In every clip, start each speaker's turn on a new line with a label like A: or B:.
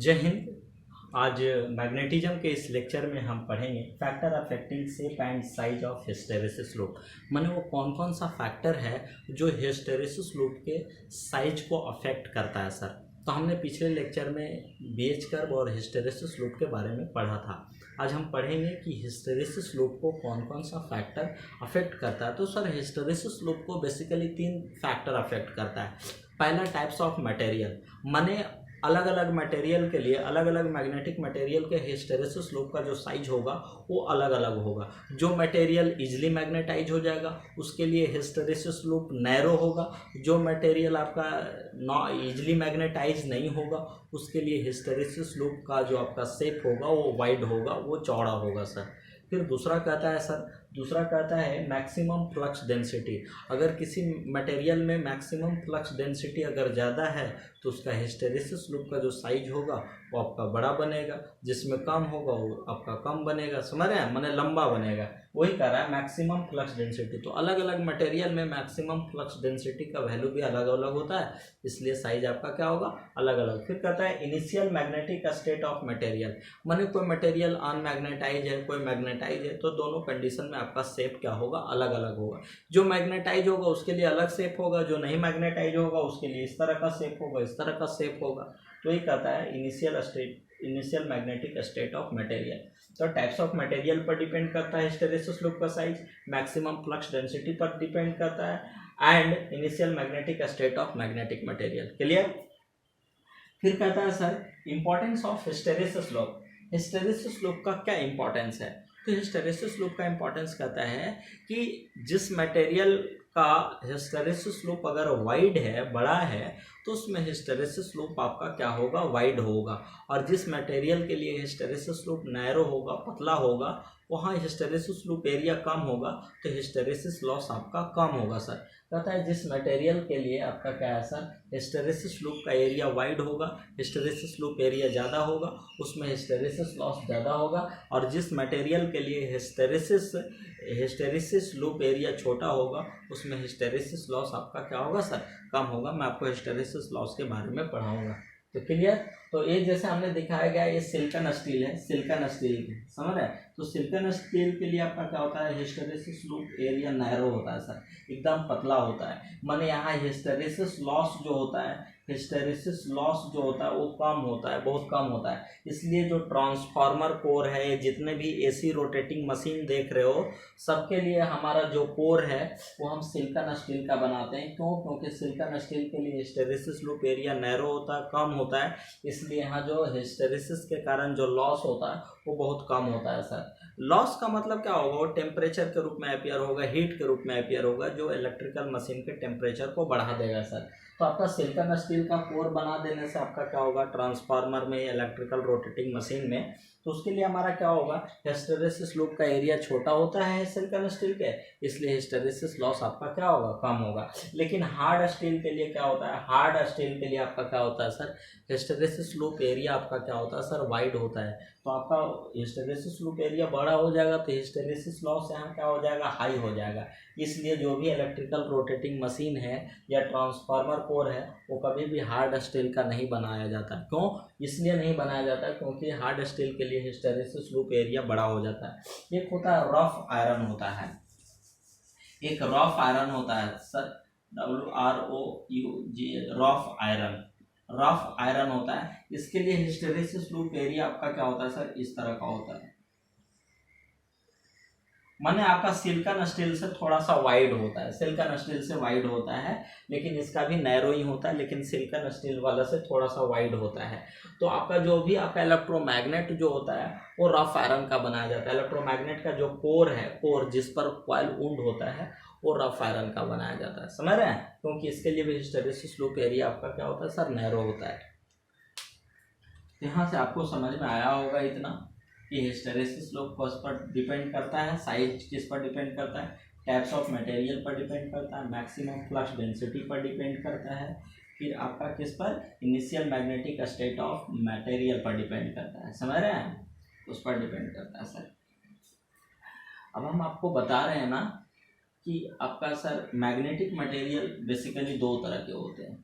A: जय हिंद। आज मैग्नेटिज्म के इस लेक्चर में हम पढ़ेंगे factor affecting shape and size of hysteresis loop. माने वो कौन कौन सा फैक्टर है जो हिस्टेरेसिस लूप के साइज को अफेक्ट करता है सर। तो हमने पिछले लेक्चर में बेज कर्व और हिस्टेरेसिस लूप के बारे में पढ़ा था। आज हम पढ़ेंगे कि हिस्टेरेसिस लूप को कौन कौन सा फैक्टर अफेक्ट करता है। तो सर हिस्टेरेसिस लूप को बेसिकली 3 फैक्टर अफेक्ट करता है। पहला टाइप्स ऑफ मटेरियल, माने अलग अलग मटेरियल के लिए अलग अलग मैग्नेटिक मटेरियल के हिस्टेरेसिस लूप का जो साइज होगा वो अलग अलग होगा। जो मटेरियल इजीली मैग्नेटाइज हो जाएगा उसके लिए हिस्टेरेसिस लूप नैरो होगा। जो मटेरियल आपका इजीली मैग्नेटाइज नहीं होगा उसके लिए हिस्टेरेसिस लूप का जो आपका शेप होगा वो वाइड होगा, वो चौड़ा होगा सर। फिर दूसरा कहता है मैक्सिमम फ्लक्स डेंसिटी। अगर किसी मटेरियल में मैक्सिमम फ्लक्स डेंसिटी अगर ज़्यादा है तो उसका हिस्टेरेसिस लूप का जो साइज होगा वो आपका बड़ा बनेगा, जिसमें कम होगा वो आपका कम बनेगा। समझ रहे हैं, माने लंबा बनेगा। वही कह रहा है मैक्सिमम फ्लक्स डेंसिटी। तो अलग अलग मटेरियल में मैक्सिमम फ्लक्स डेंसिटी का वैल्यू भी अलग अलग होता है, इसलिए साइज आपका क्या होगा, अलग अलग। फिर कहता है initial magnetic state of material, माने कोई मटेरियल अनमैग्नेटाइज है कोई मैग्नेटाइज है, तो दोनों कंडीशन में आपका शेप क्या होगा, अलग अलग होगा। जो मैग्नेटाइज होगा उसके लिए अलग शेप होगा, जो नहीं मैग्नेटाइज होगा उसके लिए इस तरह का शेप होगा, इस तरह का शेप होगा। तो ये कहता है initial magnetic state of material. तो टाइप्स ऑफ मटेरियल पर डिपेंड करता है हिस्टेरेसिस लूप का साइज, मैक्सिमम फ्लक्स डेंसिटी पर डिपेंड करता है and initial magnetic state of magnetic material. Clear. फिर कहता है sir importance of hysteresis loop. Hysteresis loop का क्या इंपॉर्टेंस है? तो हिस्टेरेसिस लूप का इंपॉर्टेंस कहता है कि जिस मटेरियल का हिस्टेरेसिस लूप अगर वाइड है, बड़ा है, तो उसमें हिस्टेरेसिस लूप आपका क्या होगा, वाइड होगा। और जिस मटेरियल के लिए हिस्टेरेसिस लूप नैरो होगा, पतला होगा, वहाँ हिस्टेरेसिस लूप एरिया कम होगा, तो हिस्टेरेसिस लॉस आपका कम होगा सर। कहता है जिस मटेरियल के लिए आपका क्या है सर, हिस्टेरेसिस लूप का एरिया वाइड होगा, हिस्टेरेसिस लूप एरिया ज़्यादा होगा, उसमें हिस्टेरेसिस लॉस ज़्यादा होगा। और जिस मटेरियल के लिए हिस्टेरेसिस लूप एरिया छोटा होगा उसमें हिस्टेरेसिस लॉस आपका क्या होगा सर, कम होगा। मैं आपको हिस्टेरेसिस लॉस के बारे में पढ़ाऊंगा। तो क्लियर। तो ये जैसे हमने दिखाया गया, ये सिलिकॉन स्टील है, सिलिकॉन स्टील समझ रहे हैं। तो सिलिकॉन स्टील के लिए आपका क्या होता है, हिस्टेरेसिस लूप एरिया नैरो होता है सर, एकदम पतला होता है। माने यहाँ हिस्टेरेसिस लॉस जो होता है, हिस्टेरेसिस लॉस जो होता है वो कम होता है, बहुत कम होता है। इसलिए जो ट्रांसफार्मर कोर है, जितने भी एसी रोटेटिंग मशीन देख रहे हो, सबके लिए हमारा जो कोर है वो हम सिलिकॉन स्टील का बनाते हैं। क्यों? क्योंकि सिलिकॉन स्टील के लिए हिस्टेरेसिस लूप एरिया नैरो होता है, कम होता है, इसलिए यहाँ जो हिस्टेरेसिस के कारण जो लॉस होता है वो बहुत कम होता है सर। लॉस का मतलब क्या होगा, वो टेम्परेचर के रूप में अपीयर होगा, हीट के रूप में अपीयर होगा, जो इलेक्ट्रिकल मशीन के टेम्परेचर को बढ़ा देगा सर। तो आपका सिलिकॉन स्टील का कोर बना देने से आपका क्या होगा, ट्रांसफार्मर में, इलेक्ट्रिकल रोटेटिंग मशीन में, तो उसके लिए हमारा क्या होगा, हिस्टेरेसिस लूप का एरिया छोटा होता है सिलिकॉन स्टील के, इसलिए हिस्टेरेसिस लॉस आपका क्या होगा, कम होगा। लेकिन हार्ड स्टील के लिए क्या होता है, हार्ड स्टील के लिए आपका क्या होता है सर, हिस्टेरेसिस लूप एरिया आपका क्या होता है सर, वाइड होता है। तो आपका हिस्टेरेसिस लूप एरिया बड़ा हो जाएगा तो हिस्टेरेसिस लॉस यहाँ क्या हो जाएगा, हाई हो जाएगा। इसलिए जो भी इलेक्ट्रिकल रोटेटिंग मशीन है या ट्रांसफार्मर कोर है वो कभी भी हार्ड स्टील का नहीं बनाया जाता। क्यों? इसलिए नहीं बनाया जाता क्योंकि हार्ड स्टील के लिए हिस्टेरेसिस लूप एरिया बड़ा हो जाता है। एक होता है रफ आयरन होता है, एक रफ आयरन होता है sir, WROUG, rough iron, rough iron होता है। इसके लिए हिस्टेरेसिस लूप एरिया आपका क्या होता है सर, इस तरह का होता है। माने आपका सिलिकॉन स्टील से थोड़ा सा वाइड होता है, सिलिकॉन स्टील से वाइड होता है, लेकिन इसका भी नैरो ही होता है, लेकिन सिलिकॉन स्टील वाला से थोड़ा सा वाइड होता है। तो आपका जो भी आपका इलेक्ट्रोमैग्नेट जो होता है वो रफ आयरन का बनाया जाता है। इलेक्ट्रोमैग्नेट का जो कोर है, कोर जिस पर कॉइल वुंड होता है, वो रफ आयरन का बनाया जाता है। समझ रहे हैं? क्योंकि इसके लिए भी हिस्टेरेसिस लूप एरिया आपका क्या होता है सर, नैरो होता है। यहाँ से आपको समझ में आया होगा इतना कि हिस्टेरेसिस लूप किस पर डिपेंड करता है, साइज किस पर डिपेंड करता है, टाइप्स ऑफ मटेरियल पर डिपेंड करता है, मैक्सिमम फ्लक्स डेंसिटी पर डिपेंड करता है, फिर आपका किस पर, initial magnetic state of material पर डिपेंड करता है। समझ रहे हैं? उस पर डिपेंड करता है सर। अब हम आपको बता रहे हैं ना कि आपका सर मैग्नेटिक मटेरियल बेसिकली 2 तरह के होते हैं।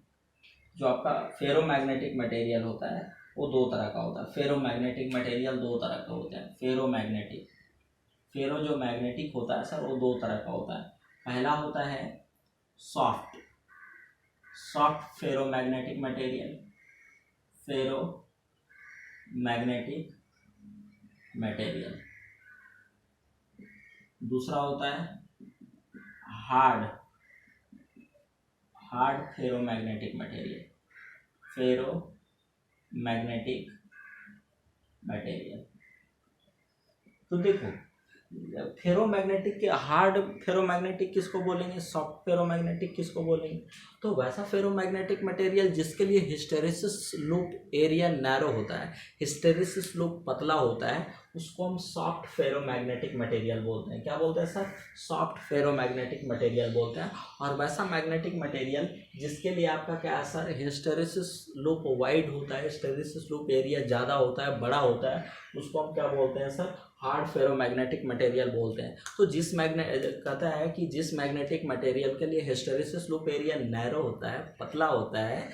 A: जो आपका फेरोमैग्नेटिक मटेरियल होता है वो दो तरह का होता है। फेरोमैग्नेटिक मटेरियल दो तरह का होता है। फेरो जो मैग्नेटिक होता है सर वो दो तरह का होता है। पहला होता है सॉफ्ट फेरोमैग्नेटिक मटेरियल। दूसरा होता है हार्ड फेरोमैग्नेटिक मटेरियल। तो देखो फेरोमैग्नेटिक के हार्ड फेरोमैग्नेटिक किसको बोलेंगे, सॉफ्ट फेरोमैग्नेटिक किसको बोलेंगे। तो वैसा फेरोमैग्नेटिक मटेरियल जिसके लिए हिस्टेरेसिस लूप एरिया नैरो होता है, हिस्टेरेसिस लूप पतला होता है, उसको हम सॉफ्ट फेरोमैग्नेटिक मटेरियल बोलते हैं। क्या बोलते हैं सर, सॉफ्ट फेरोमैग्नेटिक मटेरियल बोलते हैं। और वैसा मैग्नेटिक मटेरियल जिसके लिए आपका क्या है सर, हिस्टेरेसिस लूप वाइड होता है, हिस्टेरेसिस लूप एरिया ज़्यादा होता है, बड़ा होता है, उसको हम क्या बोलते हैं सर, हार्ड फेरोमैग्नेटिक मटेरियल बोलते हैं। तो कहता है कि जिस मैग्नेटिक मटेरियल के लिए हिस्टेरेसिस लूप एरिया नैरो होता है, पतला होता है,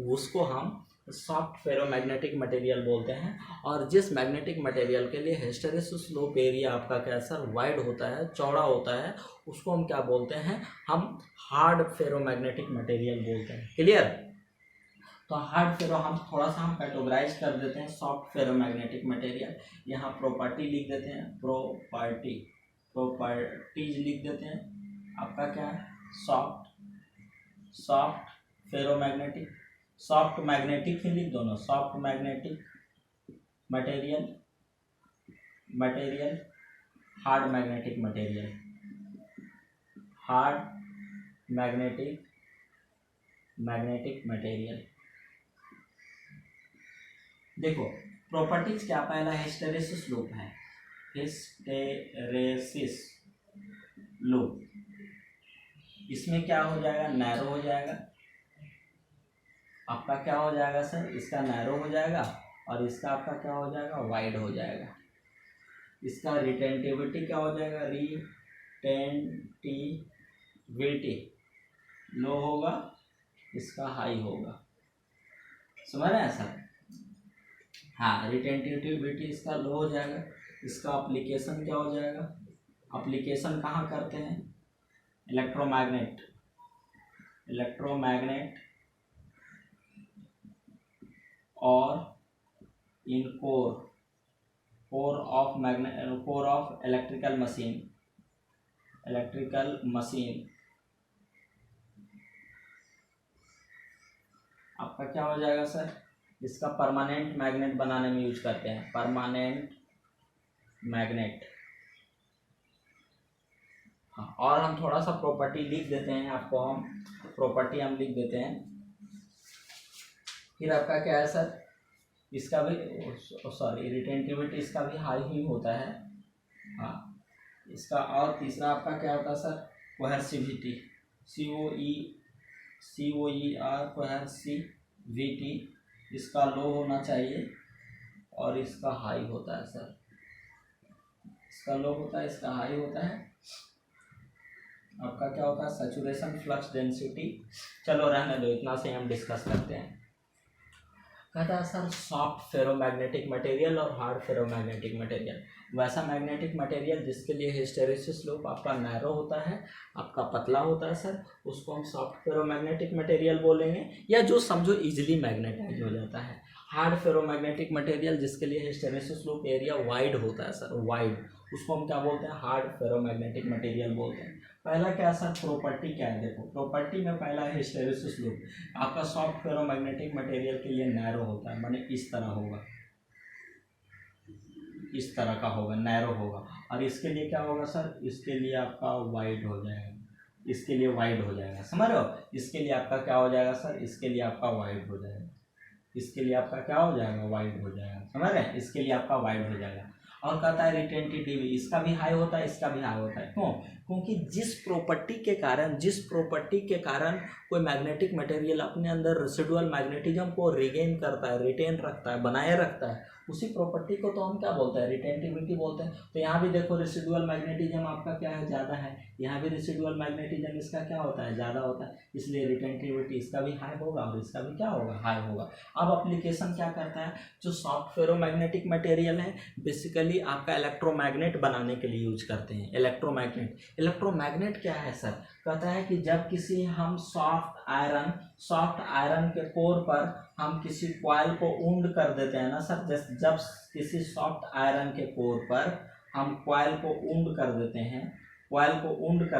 A: उसको हम सॉफ्ट फेरोमैग्नेटिक मटेरियल बोलते हैं। और जिस मैग्नेटिक मटेरियल के लिए हिस्टेरेसिस लूप एरिया आपका क्या सर, वाइड होता है, चौड़ा होता है, उसको हम क्या बोलते हैं, हम हार्ड फेरोमैग्नेटिक मटेरियल बोलते हैं। क्लियर। तो हार्ड फेरो हम थोड़ा सा हम कैटेगराइज कर देते हैं सॉफ्ट फेरोमैग्नेटिक मटेरियल। यहाँ प्रॉपर्टी लिख देते हैं, प्रॉपर्टीज लिख देते हैं। आपका क्या है, सॉफ्ट फेरोमैग्नेटिक, सॉफ्ट मैग्नेटिक ही लिख दो ना, soft magnetic material, hard magnetic material. देखो प्रॉपर्टीज क्या, पहला हिस्टेरेसिस लूप है, हिस्टेरेसिस लूप, इसमें क्या हो जाएगा, नैरो हो जाएगा। आपका क्या हो जाएगा सर, इसका नैरो हो जाएगा और इसका आपका क्या हो जाएगा, वाइड हो जाएगा। इसका रिटेंटिविटी क्या हो जाएगा, रिटेंटिविटी लो होगा, इसका हाई होगा। समझ रहे हैं सर। हाँ, रिटेंटिविटी इसका लो हो जाएगा। इसका एप्लीकेशन क्या हो जाएगा, एप्लीकेशन कहाँ करते हैं, इलेक्ट्रोमैग्नेट और इन कोर ऑफ इलेक्ट्रिकल मशीन। आपका क्या हो जाएगा सर, इसका परमानेंट मैग्नेट बनाने में यूज करते हैं, परमानेंट मैग्नेट। हाँ, और हम थोड़ा सा प्रॉपर्टी लिख देते हैं, आपको हम प्रॉपर्टी हम लिख देते हैं। फिर आपका क्या है सर, इसका भी रिटेंटिविटी इसका भी हाई ही होता है। हाँ, इसका और तीसरा आपका क्या होता है सर, कोहेर्सिविटी, COER कोहेर्सिविटी, इसका लो होना चाहिए और इसका हाई होता है सर, इसका लो होता है, इसका हाई होता है। आपका क्या होता है, सैचुरेशन फ्लक्स डेंसिटी। चलो रहने दो, इतना से हम डिस्कस करते हैं। कहता है सर सॉफ्ट फेरोमैग्नेटिक मटेरियल और हार्ड फेरोमैग्नेटिक मटेरियल। वैसा मैग्नेटिक मटेरियल जिसके लिए हिस्टेरेसिस लूप आपका नैरो होता है, आपका पतला होता है सर, उसको हम सॉफ्ट फेरोमैग्नेटिक मटेरियल बोलेंगे, या जो समझो इजीली मैग्नेटाइज हो जाता है। हार्ड फेरोमैग्नेटिक मटेरियल जिसके लिए हिस्टेरेसिस लूप एरिया वाइड होता है सर, वाइड, उसको हम क्या बोलते हैं, हार्ड फेरोमैग्नेटिक मटेरियल बोलते हैं। पहला क्या सर, प्रॉपर्टी क्या है, देखो प्रॉपर्टी में पहला है हिस्टेरेसिस लूप। आपका सॉफ्ट फेरोमैग्नेटिक मटेरियल के लिए नैरो होता है, माने इस तरह होगा, इस तरह का होगा, नैरो होगा। और इसके लिए क्या होगा सर, इसके लिए आपका वाइड हो जाएगा, इसके लिए वाइड हो जाएगा। समझ रहे हो, इसके लिए आपका क्या हो जाएगा सर, इसके लिए आपका वाइड हो जाएगा, इसके लिए आपका क्या हो जाएगा, वाइड हो जाएगा। समझ रहे हैं, इसके लिए आपका वाइड हो जाएगा। और कहता है रिटेंटिविटी, इसका भी हाई होता है, इसका भी हाई होता है। क्यों, क्योंकि जिस प्रॉपर्टी के कारण कोई मैग्नेटिक मटेरियल अपने अंदर रेसिडुअल मैग्नेटिज्म को रिगेन करता है, रिटेन रखता है, बनाए रखता है, उसी प्रॉपर्टी को तो हम क्या बोलते हैं, रिटेंटिविटी बोलते हैं। तो यहाँ भी देखो रेसिडुअल मैग्नेटिज्म आपका क्या है, ज़्यादा है, यहाँ भी रेसिडुअल मैग्नेटिज्म इसका क्या होता है, ज़्यादा होता है, इसलिए रिटेंटिविटी इसका भी हाई होगा और इसका भी क्या होगा, हाई होगा। अब एप्लीकेशन क्या करता है, जो सॉफ्ट फेरोमैग्नेटिक मटेरियल है बेसिकली आपका इलेक्ट्रोमैग्नेट बनाने के लिए यूज करते हैं। इलेक्ट्रोमैग्नेट क्या है सर, कहता है कि जब किसी हम सॉफ्ट आयरन के कोर पर हम किसी कॉइल को वुंड कर देते हैं ना सर, जब किसी सॉफ्ट आयरन के कोर पर हम कॉइल को वुंड कर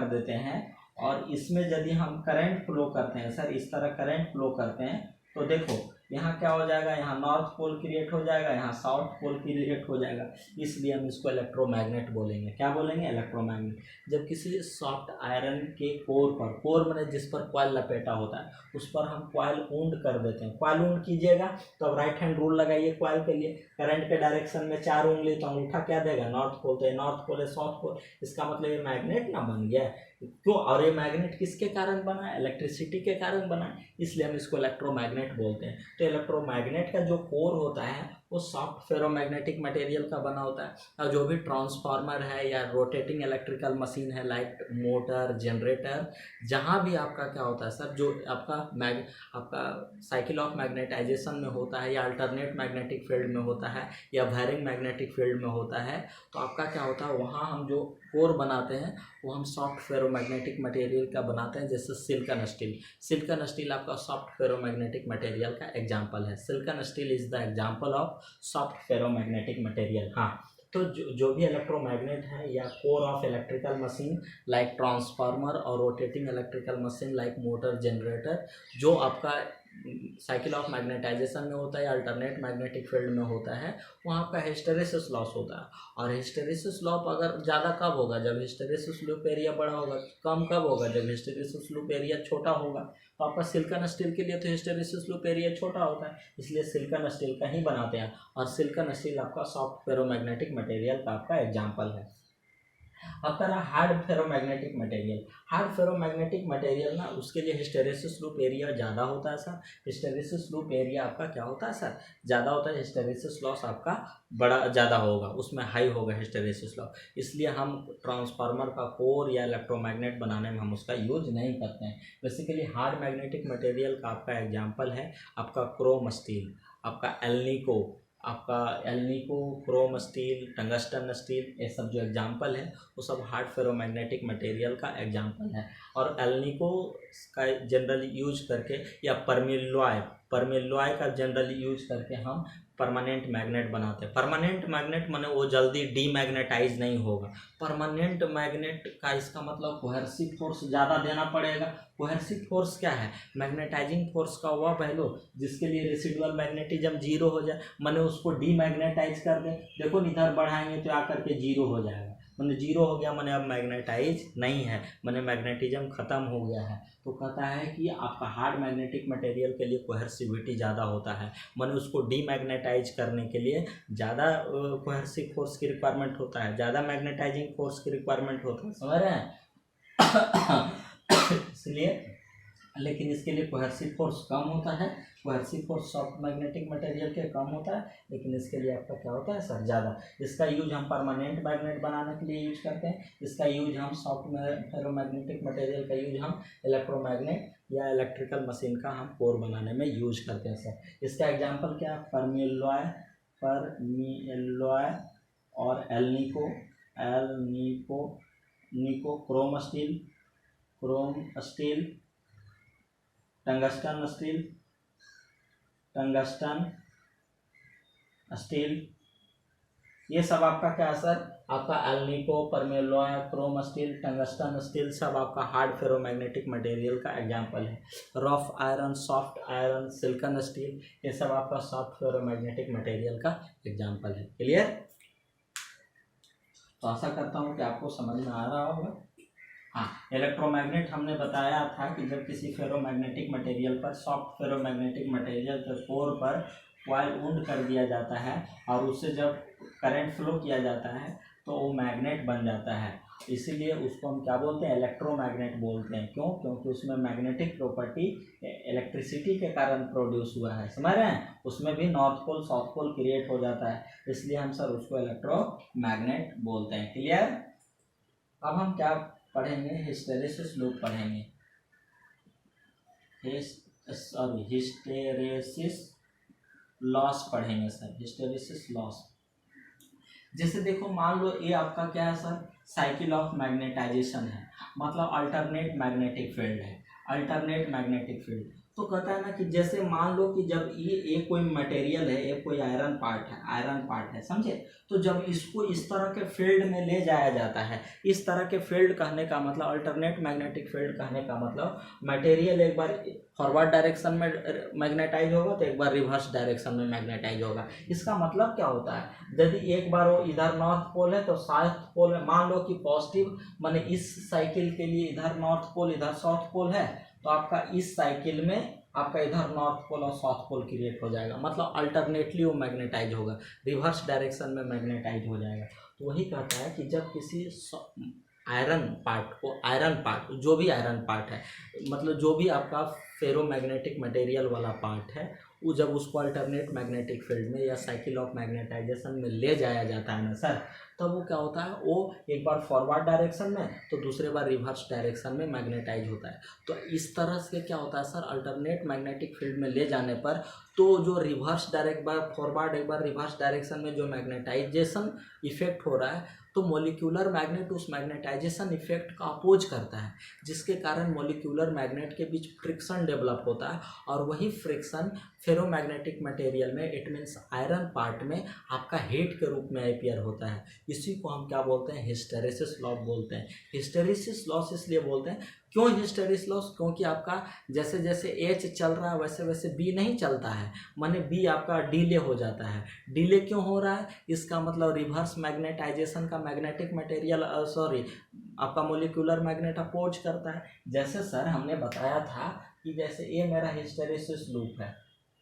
A: देते हैं और इसमें यदि हम करंट फ्लो करते हैं सर, इस तरह करंट फ्लो करते हैं, तो देखो यहाँ क्या हो जाएगा, यहाँ नॉर्थ पोल क्रिएट हो जाएगा, यहाँ साउथ पोल क्रिएट हो जाएगा, इसलिए हम इसको इलेक्ट्रोमैग्नेट बोलेंगे। क्या बोलेंगे, इलेक्ट्रोमैग्नेट। जब किसी सॉफ्ट आयरन के कोर मैंने जिस पर कॉइल लपेटा होता है उस पर हम कॉइल वुंड कर देते हैं। कॉइल वुंड कीजिएगा तो अब राइट हैंड रूल लगाइए कॉइल के लिए, करंट के डायरेक्शन में 4 उंगली, तो अंगूठा क्या देगा, नॉर्थ पोल, तो ये नॉर्थ पोल है, साउथ पोल, इसका मतलब ये मैग्नेट ना बन गया। क्यों, और ये मैग्नेट किसके कारण बना है, इलेक्ट्रिसिटी के कारण बना है, इसलिए हम इसको इलेक्ट्रोमैग्नेट बोलते हैं। तो इलेक्ट्रोमैग्नेट का जो कोर होता है वो सॉफ्ट फेरोमैग्नेटिक मटेरियल का बना होता है, और जो भी ट्रांसफार्मर है या रोटेटिंग इलेक्ट्रिकल मशीन है लाइक मोटर, जनरेटर, जहाँ भी आपका क्या होता है सर, जो आपका साइकिल ऑफ मैग्नेटाइजेशन में होता है या अल्टरनेट मैग्नेटिक फील्ड में होता है या वायरिंग मैग्नेटिक फील्ड में होता है, तो आपका क्या होता है, वहाँ हम जो कोर बनाते हैं वो हम सॉफ्ट फेरोमैग्नेटिक मटेरियल का बनाते हैं, जैसे सिलिकॉन स्टील आपका सॉफ्ट फेरोमैग्नेटिक मटेरियल का एग्जांपल है। Silicon steel is the example of soft ferromagnetic material. हाँ, तो जो भी इलेक्ट्रोमैग्नेट है या core of electrical machine like transformer और rotating electrical machine like motor, generator, जो आपका साइकिल ऑफ मैग्नेटाइजेशन में होता है या अल्टरनेट मैग्नेटिक फील्ड में होता है, वहाँ आपका हिस्टेरेसिस लॉस होता है। और हिस्टेरेसिस लॉस अगर ज़्यादा कब होगा, जब हिस्टेरेसिस लूप एरिया बड़ा होगा। कम कब होगा, जब हिस्टेरेसिस लूप एरिया छोटा होगा। तो आपका सिलिकॉन स्टील के लिए तो हिस्टेरेसिस लूप एरिया छोटा होता है, इसलिए सिलिकॉन स्टील का ही बनाते हैं, और सिलिकॉन स्टील आपका सॉफ्ट फेरोमैग्नेटिक मटेरियल का आपका एग्जाम्पल है। अब तरह हार्ड फेरोमैग्नेटिक मटेरियल ना, उसके लिए हिस्टेरेसिस लूप एरिया ज़्यादा होता है सर। हिस्टेरेसिस लूप एरिया आपका क्या होता है सर, ज़्यादा होता है। हिस्टेरेसिस लॉस आपका बड़ा ज़्यादा होगा, उसमें हाई होगा हिस्टेरेसिस लॉस, इसलिए हम ट्रांसफार्मर का कोर या इलेक्ट्रोमैग्नेट बनाने में हम उसका यूज नहीं करते हैं। बेसिकली हार्ड मैग्नेटिक मटेरियल का आपका एग्जाम्पल है आपका क्रोम स्टील, आपका alnico, chrome steel, tungsten steel, ये सब जो एग्जांपल है वो सब हार्ड फेरोमैग्नेटिक मटेरियल का एग्जांपल है। और एल्निको का जनरली यूज करके या परमिलॉय का जनरली यूज करके हम परमानेंट मैग्नेट बनाते हैं। परमानेंट मैग्नेट माने वो जल्दी डीमैग्नेटाइज नहीं होगा। परमानेंट मैग्नेट का इसका मतलब कोहेर्सिव फोर्स ज़्यादा देना पड़ेगा। कोहेर्सिव फोर्स क्या है, मैग्नेटाइजिंग फोर्स का वह पहलू जिसके लिए रेसिडुअल मैग्नेटिज्म जीरो हो जाए, माने उसको डीमैग्नेटाइज कर दें। देखो इधर बढ़ाएंगे तो आकर के जीरो हो जाएगा, मैंने जीरो हो गया, मैंने अब मैग्नेटाइज नहीं है, मैंने मैग्नेटिज्म ख़त्म हो गया है। तो कहता है कि आपका हार्ड मैग्नेटिक मटेरियल के लिए कोहेर्सिविटी ज़्यादा होता है, मैंने उसको डीमैग्नेटाइज करने के लिए ज़्यादा कोहेर्सिव फोर्स की रिक्वायरमेंट होता है, ज़्यादा मैग्नेटाइजिंग फोर्स की रिक्वायरमेंट होता है, समझ रहे हैं। इसलिए लेकिन इसके लिए कोहेर्सिव फोर्स कम होता है। कोहेर्सिव फोर्स सॉफ्ट मैग्नेटिक मटेरियल के कम होता है, लेकिन इसके लिए आपका क्या होता है सर, ज़्यादा। इसका यूज हम परमानेंट मैग्नेट बनाने के लिए यूज करते हैं। इसका यूज हम सॉफ्ट फेरोमैग्नेटिक मटेरियल का यूज हम इलेक्ट्रोमैग्नेट या इलेक्ट्रिकल मशीन का हम कोर बनाने में यूज करते हैं सर। इसका एग्जाम्पल क्या है, परमिलॉय और alnico, chrome steel, tungsten steel, ये सब आपका क्या है सर, आपका alnico, permalloy, chrome steel, tungsten steel सब आपका हार्ड फेरोमैग्नेटिक मटेरियल का एग्जांपल है। Rough iron, soft iron, silicon steel, ये सब आपका सॉफ्ट फेरोमैग्नेटिक मटेरियल का एग्जांपल है। क्लियर? तो आशा करता हूँ कि आपको समझ में आ रहा होगा। हाँ, इलेक्ट्रोमैग्नेट हमने बताया था कि जब किसी फेरोमैग्नेटिक मटेरियल पर, सॉफ्ट फेरोमैग्नेटिक मटेरियल के कोर पर कॉइल वुंड कर दिया जाता है और उससे जब करंट फ्लो किया जाता है तो वो मैग्नेट बन जाता है। इसीलिए उसको हम क्या बोलते हैं, इलेक्ट्रोमैग्नेट बोलते हैं। क्यों? क्योंकि उसमें मैग्नेटिक प्रॉपर्टी इलेक्ट्रिसिटी के कारण प्रोड्यूस हुआ है, समझ रहे हैं। उसमें भी north pole south pole create हो जाता है, इसलिए हम सर उसको इलेक्ट्रोमैग्नेट बोलते हैं। क्लियर? अब हम क्या पढ़ेंगे, हिस्टेरेसिस लूप पढ़ेंगे। हिस्टेरेसिस लॉस पढ़ेंगे सर, हिस्टेरेसिस लॉस। जैसे देखो मान लो ये आपका क्या है सर, साइकिल ऑफ मैग्नेटाइजेशन है, मतलब अल्टरनेट मैग्नेटिक फील्ड है, अल्टरनेट मैग्नेटिक फील्ड। तो कहता है ना कि जैसे मान लो कि जब ये कोई मटेरियल है, ये कोई आयरन पार्ट है, आयरन पार्ट है, समझे। तो जब इसको इस तरह के फील्ड में ले जाया जाता है, इस तरह के फील्ड कहने का मतलब, अल्टरनेट मैग्नेटिक फील्ड कहने का मतलब, मटेरियल एक बार फॉरवर्ड डायरेक्शन में मैग्नेटाइज होगा तो एक बार रिवर्स डायरेक्शन में मैग्नेटाइज होगा। इसका मतलब क्या होता है, यदि एक बार वो इधर नॉर्थ पोल है तो साउथ पोल में, मान लो कि पॉजिटिव माने इस साइकिल के लिए इधर नॉर्थ पोल इधर साउथ पोल है, तो आपका इस साइकिल में आपका इधर नॉर्थ पोल और साउथ पोल क्रिएट हो जाएगा, मतलब अल्टरनेटली वो मैग्नेटाइज होगा, रिवर्स डायरेक्शन में मैग्नेटाइज हो जाएगा। तो वही कहता है कि जब किसी आयरन पार्ट को, आयरन पार्ट जो भी आयरन पार्ट है, मतलब जो भी आपका फेरोमैग्नेटिक मटेरियल वाला पार्ट है, वो जब उसको अल्टरनेट मैग्नेटिक फील्ड में या साइकिल ऑफ मैग्नेटाइजेशन में ले जाया जाता है ना सर, तब वो क्या होता है, वो एक बार फॉरवर्ड डायरेक्शन में तो दूसरे बार रिवर्स डायरेक्शन में मैग्नेटाइज होता है। तो इस तरह से क्या होता है सर, अल्टरनेट मैग्नेटिक फील्ड में ले जाने पर तो जो रिवर्स डायरेक्ट बार फॉरवर्ड एक बार रिवर्स डायरेक्शन में जो मैग्नेटाइजेशन इफेक्ट हो रहा है, तो मॉलिक्यूलर मैग्नेट उस मैग्नेटाइजेशन इफेक्ट का अपोज करता है, जिसके कारण मॉलिक्यूलर मैग्नेट के बीच फ्रिक्शन डेवलप होता है, और वही फ्रिक्शन फेरोमैग्नेटिक मटेरियल में, इट मीन्स आयरन पार्ट में आपका हीट के रूप में अपीयर होता है। इसी को हम क्या बोलते हैं, हिस्टेरेसिस लॉस बोलते हैं। हिस्टेरेसिस लॉस इसलिए बोलते हैं, क्यों हिस्टेरेसिस लॉस, क्योंकि आपका जैसे जैसे एच चल रहा है वैसे वैसे बी नहीं चलता है, माने बी आपका डिले हो जाता है। डिले क्यों हो रहा है, इसका मतलब रिवर्स मैग्नेटाइजेशन का मैग्नेटिक मटेरियल आपका मोलिकुलर मैग्नेट अपोज करता है। जैसे सर हमने बताया था कि जैसे ये मेरा हिस्टेरेसिस लूप है,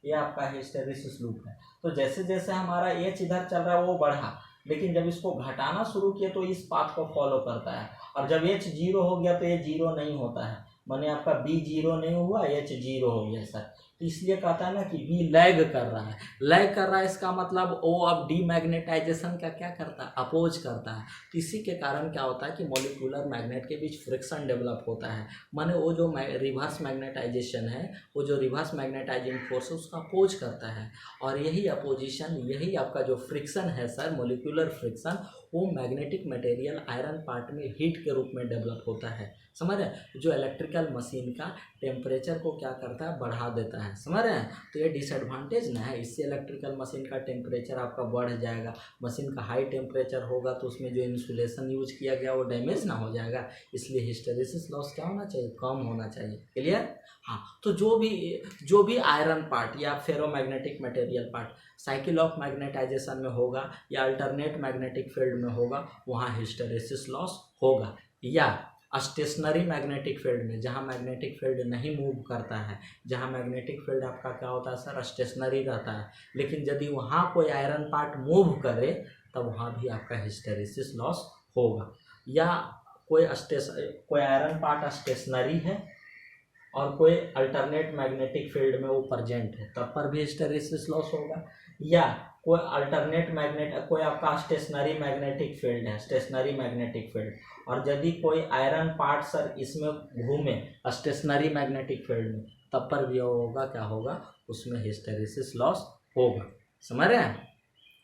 A: ये आपका हिस्टेरेसिस लूप है, तो जैसे जैसे हमारा एच इधर चल रहा है वो बढ़ा, लेकिन जब इसको घटाना शुरू किया तो इस पाथ को फॉलो करता है, और जब एच जीरो हो गया तो ये जीरो नहीं होता है, माने आपका बी जीरो नहीं हुआ, एच जीरो हो गया सर। तो इसलिए कहता है ना कि बी लैग कर रहा है, लैग कर रहा है, इसका मतलब वो अब डीमैग्नेटाइजेशन का क्या करता है, अपोज करता है। तो इसी के कारण क्या होता है कि मॉलिक्यूलर मैग्नेट के बीच फ्रिक्शन डेवलप होता है, माने वो जो रिवर्स मैग्नेटाइजेशन है, वो जो रिवर्स मैग्नेटाइजिंग फोर्स है उसका अपोज करता है, और यही अपोजिशन, यही आपका जो फ्रिक्शन है सर, मॉलिक्यूलर फ्रिक्शन, वो मैग्नेटिक मटेरियल आयरन पार्ट में हीट के रूप में डेवलप होता है, समझ रहे हैं, जो इलेक्ट्रिकल मशीन का टेम्परेचर को क्या करता है, बढ़ा देता है, समझ रहे हैं। तो ये डिसएडवांटेज ना है, इससे इलेक्ट्रिकल मशीन का टेम्परेचर आपका बढ़ जाएगा। मशीन का हाई टेम्परेचर होगा तो उसमें जो इंसुलेशन यूज किया गया वो डैमेज ना हो जाएगा, इसलिए हिस्टेरेसिस लॉस क्या होना चाहिए, कम होना चाहिए। क्लियर? हाँ, तो जो भी आयरन पार्ट या ferromagnetic material part cycle of magnetisation में होगा या अल्टरनेट मैग्नेटिक फील्ड में होगा, वहाँ हिस्टेरेसिस लॉस होगा। या स्टेशनरी मैग्नेटिक फील्ड में, जहाँ मैग्नेटिक फील्ड नहीं मूव करता है, जहाँ मैग्नेटिक फील्ड आपका क्या होता है सर, स्टेशनरी रहता है, लेकिन यदि वहाँ कोई आयरन पार्ट मूव करे तब वहाँ भी आपका हिस्टेरेसिस लॉस होगा। या कोई आयरन पार्ट स्टेशनरी है और कोई अल्टरनेट मैग्नेटिक फील्ड में वो प्रेजेंट है, तब पर भी हिस्टेरेसिस लॉस होगा। या कोई अल्टरनेट मैग्नेट, कोई आपका स्टेशनरी मैग्नेटिक फील्ड है, स्टेशनरी मैग्नेटिक फील्ड, और यदि कोई आयरन पार्ट सर इसमें घूमे स्टेशनरी मैग्नेटिक फील्ड में, तब पर भी होगा, क्या होगा, उसमें हिस्टेरेसिस लॉस होगा, समझ रहे हैं।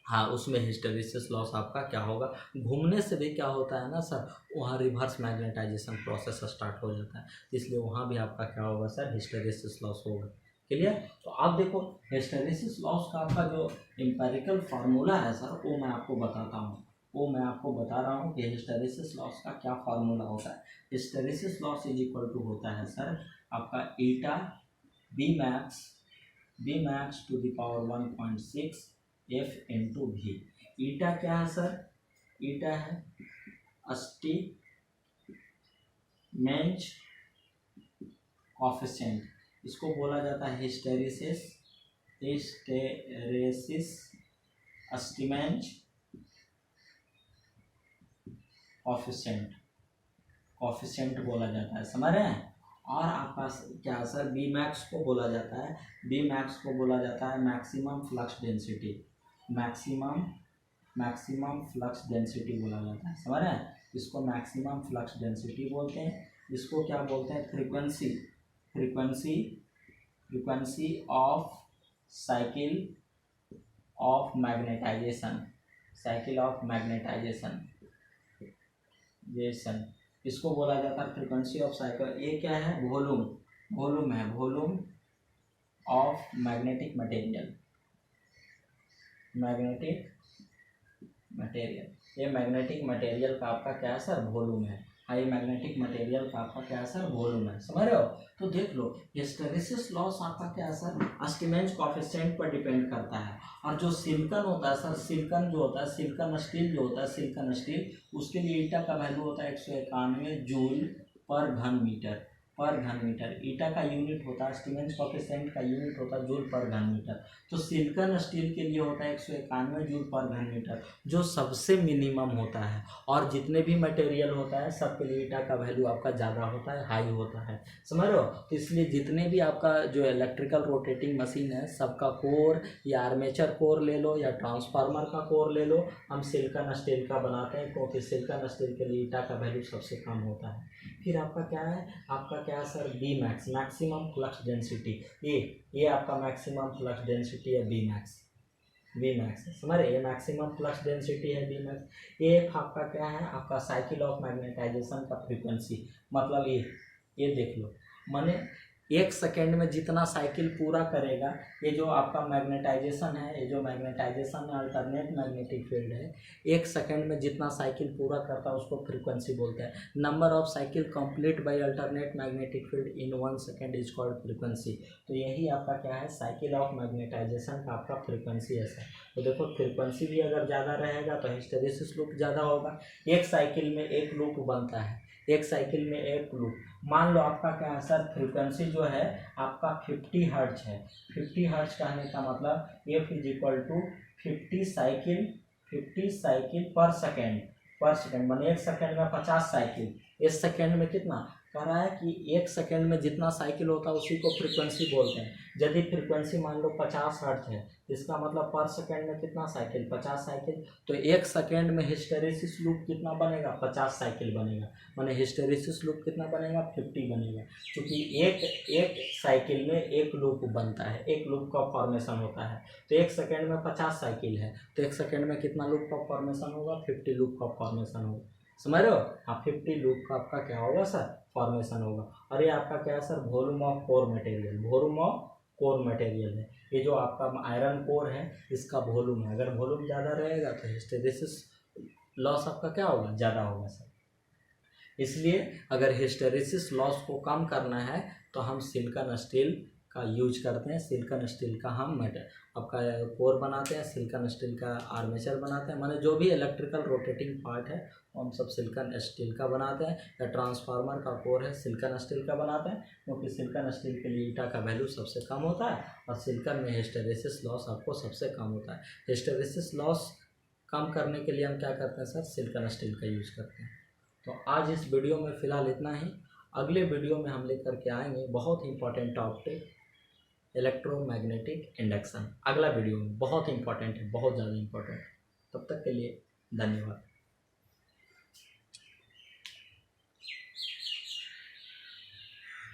A: हाँ, उसमें हिस्टेरेसिस लॉस आपका क्या होगा, घूमने से भी क्या होता है ना सर, वहाँ रिवर्स मैग्नेटाइजेशन प्रोसेस स्टार्ट हो जाता है, इसलिए वहाँ भी आपका क्या होगा सर, हिस्टेरेसिस लॉस होगा। क्लियर? तो आप देखो हिस्टेरेसिस लॉस का आपका जो एम्पेरिकल फार्मूला है सर, वो मैं आपको बताता हूँ, वो मैं आपको बता रहा हूँ कि हिस्टेरेसिस लॉस का क्या फार्मूला होता है। Hysteresis loss is equal to होता है सर आपका eta B max to the power 1.6 F into भी। ईटा क्या है सर, ईटा है स्टीमेंच कॉफिशिएंट, इसको बोला जाता है हिस्टेरेसिस स्टीमेंच कॉफिशिएंट। कॉफिशिएंट बोला जाता है, समझ रहे हैं। और आपका क्या सर बी मैक्स को बोला जाता है, बी मैक्स को बोला जाता है maximum flux density, maximum flux density बोला जाता है, समझ रहे हैं। इसको मैक्सिमम फ्लक्स डेंसिटी बोलते हैं। इसको क्या बोलते हैं, frequency of cycle of magnetisation इसको बोला जाता है फ्रीक्वेंसी ऑफ साइकिल। ये क्या है, वॉल्यूम है, वॉल्यूम ऑफ मैग्नेटिक मटेरियल, ये मैग्नेटिक मटेरियल का आपका क्या है सर, वॉल्यूम है। ये मैग्नेटिक मटेरियल का आपका क्या है सर, वॉल्यूम है, समझ रहे हो। तो देख लो हिस्टैरिसीस लॉस आपका क्या है सर, स्टीमेंस कॉफिशिएंट पर डिपेंड करता है। और जो सिलिकॉन होता है सर, सिलिकॉन जो होता है, सिलिकॉन स्टील जो होता है, सिलिकॉन स्टील, उसके लिए ईटा का वैल्यू होता है 191 जूल पर घन मीटर। ईटा का यूनिट होता है, स्टीमेंस कॉफिशिएंट का यूनिट होता है जूल पर घन मीटर। तो सिलिकॉन स्टील के लिए होता है 191 जूल पर घन मीटर, जो सबसे मिनिमम होता है। और जितने भी मटेरियल होता है सबके लिए ईटा का वैल्यू आपका ज़्यादा होता है, हाई होता है, समझ रहे हो। तो इसलिए जितने भी आपका जो इलेक्ट्रिकल रोटेटिंग मशीन है, सबका कोर या आर्मेचर कोर ले लो या ट्रांसफार्मर का कोर ले लो, हम सिलिकॉन स्टील का बनाते हैं, क्योंकि सिलिकॉन स्टील के लिए ईटा का वैल्यू सबसे कम होता है। फिर आपका क्या है, sir B max, maximum flux density. ये आपका मैक्सिमम फ्लक्स डेंसिटी है बी मैक्स, समझ रहे, ये मैक्सिमम फ्लक्स डेंसिटी है बी मैक्स। ये आपका क्या है, आपका साइकिल ऑफ मैग्नेटाइजेशन का फ्रीक्वेंसी, मतलब ये देख लो, माने 1 सेकेंड में जितना साइकिल पूरा करेगा, ये जो आपका मैग्नेटाइजेशन है, ये जो मैग्नेटाइजेशन अल्टरनेट मैग्नेटिक फील्ड है, 1 सेकेंड में जितना साइकिल पूरा करता है उसको फ्रीक्वेंसी बोलते हैं। Number of cycle complete bye alternate magnetic field in 1 second is called frequency. तो यही आपका क्या है, साइकिल ऑफ मैग्नेटाइजेशन का आपका फ्रीक्वेंसी है सर। तो देखो फ्रीक्वेंसी भी अगर ज़्यादा रहेगा तो हिस्टैरिसीस लूप ज़्यादा होगा। एक साइकिल में एक लूप बनता है, मान लो आपका क्या है सर, फ्रीक्वेंसी जो है आपका 50 हर्ट्ज है। 50 हर्ट्ज कहने का मतलब F is equal to 50 cycle per second, माने 1 सेकेंड में 50 साइकिल। 1 सेकेंड में कितना कह रहा है कि 1 सेकेंड में जितना साइकिल होता है उसी को फ्रीक्वेंसी बोलते हैं। यदि फ्रीक्वेंसी मान लो 50 हर्ट्ज है, इसका मतलब पर सेकेंड में कितना साइकिल, 50 साइकिल। तो 1 सेकेंड में हिस्टैरिसीस लूप कितना बनेगा, 50 साइकिल बनेगा, माने हिस्टैरिसीस लूप कितना बनेगा, 50 बनेगा। क्योंकि एक साइकिल में एक लूप बनता है, एक लूप का फॉर्मेशन होता है। तो 1 सेकेंड में 50 साइकिल है, तो 1 सेकेंड में कितना लूप का फॉर्मेशन होगा, 50 लूप का फॉर्मेशन होगा, समझ रहे हो। हाँ, 50 लूप का आपका क्या होगा सर, फॉर्मेशन होगा। और ये आपका क्या है sir, volume of core material है। ये जो आपका आयरन कोर है इसका वॉल्यूम है, अगर वॉल्यूम ज़्यादा रहेगा तो हिस्टैरिसीस लॉस आपका क्या होगा, ज़्यादा होगा सर। इसलिए अगर हिस्टैरिसीस लॉस को कम करना है तो हम सिलिकॉन स्टील का यूज करते हैं। सिलिकॉन स्टील का हम आपका कोर बनाते हैं, सिलिकॉन स्टील का आर्मेचर बनाते हैं, माने जो भी इलेक्ट्रिकल रोटेटिंग पार्ट है हम सब सिलिकॉन स्टील का बनाते हैं। या ट्रांसफार्मर का कोर है सिलिकॉन स्टील का बनाते हैं, क्योंकि सिलिकॉन स्टील के लिए ईटा का वैल्यू सबसे कम होता है और सिलिकॉन में हिस्टैरिसीस लॉस आपको सबसे कम होता है। हिस्टैरिसीस लॉस कम करने के लिए हम क्या करते हैं सर, सिलिकॉन स्टील का यूज करते हैं। तो आज इस वीडियो में फ़िलहाल इतना ही। अगले वीडियो में हम लेकर के आएंगे बहुत इंपॉर्टेंट टॉपिक, इलेक्ट्रोमैग्नेटिक इंडक्शन। अगला वीडियो में बहुत इंपॉर्टेंट है, बहुत ज़्यादा इंपॉर्टेंट। तब तक के लिए धन्यवाद।